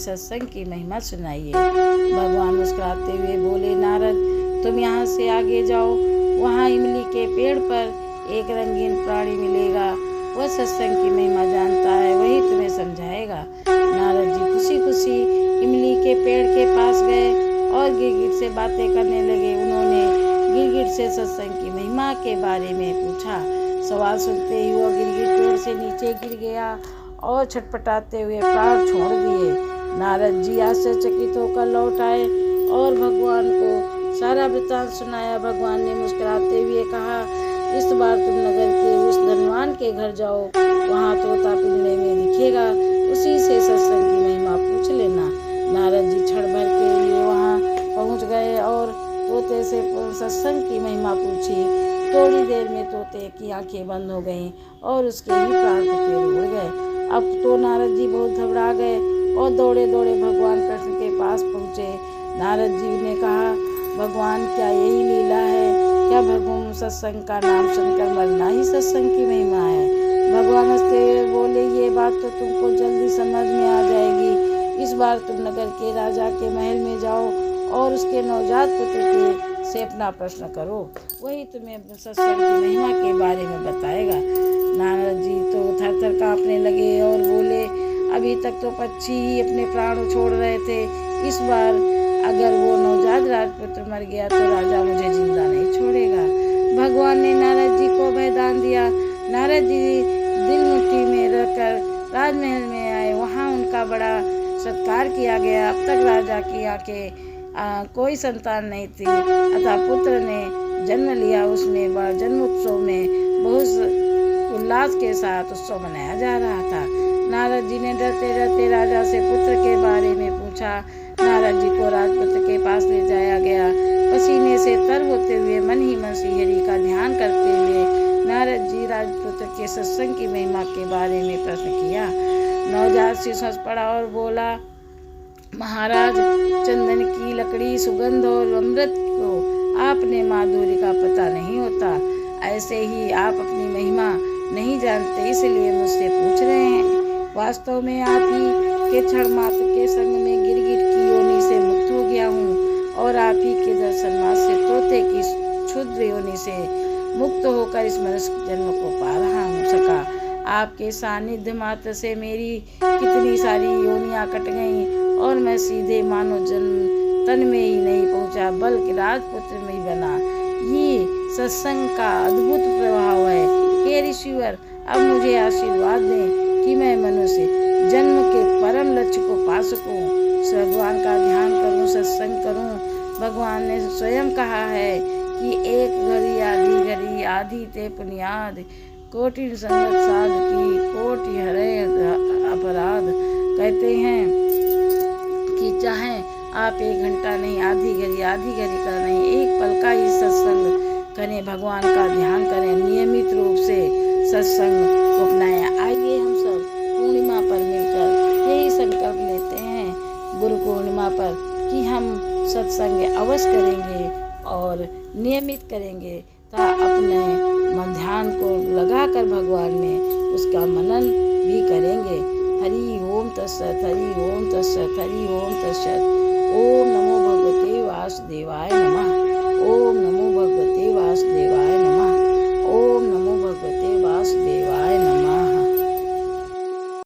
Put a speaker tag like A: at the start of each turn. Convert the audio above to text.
A: सत्संग की महिमा सुनाइए। भगवान मुस्कुराते हुए बोले, नारद तुम यहाँ से आगे जाओ, वहाँ इमली के पेड़ पर एक रंगीन प्राणी मिलेगा, वह सत्संग की महिमा जानता है, वही तुम्हें समझाएगा। नारद जी खुशी खुशी इमली के पेड़ के पास गए और गिरगिट से बातें करने लगे। उन्होंने गिरगिट से सत्संग की महिमा के बारे में पूछा। सवाल सुनते ही वह गिरगिट पेड़ से नीचे गिर गया और छटपटाते हुए प्राण छोड़ दिए। नारद जी आश्चर्यचकित होकर लौट आए और भगवान को सारा वृत्तांत सुनाया। भगवान ने मुस्कुराते हुए कहा, इस बार तुम नगर के उस धनवान के घर जाओ, वहाँ तोता पिंजरे में दिखेगा, उसी से सत्संग की महिमा पूछ लेना। नारद जी क्षण भर के लिए वहाँ पहुँच गए और तोते से सत्संग की महिमा पूछी। थोड़ी देर में तोते की आंखें बंद हो गईं और उसके ही प्राण पखेरु उड़ गए। अब तो नारद जी बहुत घबरा गए और दौड़े दौड़े भगवान कृष्ण के पास पहुँचे। नारद जी ने कहा, भगवान क्या यही लीला है? क्या भगवान सत्संग का नाम सुनकर मरना ही सत्संग की महिमा है? भगवान हंसते हुए बोले, ये बात तो तुमको जल्दी समझ में आ जाएगी। इस बार तुम नगर के राजा के महल में जाओ और उसके नवजात पुत्र से अपना प्रश्न करो, वही तुम्हें सत्संग की महिमा के बारे में बताएगा। नारद जी तो थर थर कांपने लगे और बोले, अभी तक तो पक्षी ही अपने प्राण छोड़ रहे थे, इस बार अगर वो नवजात राजपुत्र मर गया तो राजा मुझे जिंदा नहीं छोड़ेगा। भगवान ने नारद जी को वरदान दिया। नारद जी दिल मुट्ठी में रखकर राजमहल में आए। वहाँ उनका बड़ा सत्कार किया गया। अब तक राजा की आंखें कोई संतान नहीं थी, अतः पुत्र ने जन्म लिया। उसमें वह जन्मोत्सव में बहुत उल्लास के साथ उत्सव मनाया जा रहा था। नारद जी ने डरते डरते राजा से पुत्र के बारे में पूछा। नारद जी को राजपुत्र के पास ले जाया गया। पसीने से तर होते हुए मन ही मन श्री हरि का ध्यान करते हुए नारद जी राजपुत्र के सत्संग की महिमा के बारे में प्रश्न किया। नवजात शिशु हंस पड़ा और बोला, महाराज, चंदन की लकड़ी, सुगंध और अमृत को आपने माधुर्य का पता नहीं होता, ऐसे ही आप अपनी महिमा नहीं जानते, इसलिए मुझसे पूछ रहे हैं। वास्तव में आप ही के क्षण मात्र के संग में गिरगिट की योनि से मुक्त हो गया हूँ और आप ही के दर्शन मात्र से तोते की क्षुद्र योनि से मुक्त होकर इस मनुष्य जन्म को पा रहा हूँ सका। आपके सानिध्य मात्र से मेरी कितनी सारी योनियाँ कट गईं और मैं सीधे मानव जन्म तन में ही नहीं पहुंचा, बल्कि राजपुत्र में ही बना। ये सत्संग का अद्भुत प्रभाव है। हे ऋषिवर, अब मुझे आशीर्वाद दें कि मैं मनुष्य जन्म के परम लक्ष्य को पा सकूं, भगवान का ध्यान करूं, सत्संग करूं। भगवान ने स्वयं कहा है कि एक घड़ी आधी ते पुनियाद, कोटि संगत साध की कोटि हरे अपराध। कहते हैं कि चाहे आप 1 घंटा नहीं, आधी घड़ी का नहीं, एक पल का ही सत्संग करें, भगवान का ध्यान करें, नियमित रूप से सत्संग को अपनाएं। आइए हम सब पूर्णिमा पर मिलकर यही संकल्प लेते हैं गुरु पूर्णिमा पर कि हम सत्संग अवश्य करेंगे और नियमित करेंगे, तथा अपने मन ध्यान को लगाकर भगवान में उसका मनन भी करेंगे। हरि ओम तत्सत, हरि ओम तत्सत, हरि ओम तत्सत। ओम नमो भगवते वासुदेवाय नमः। ओम नमो भगवते वासुदेवाय।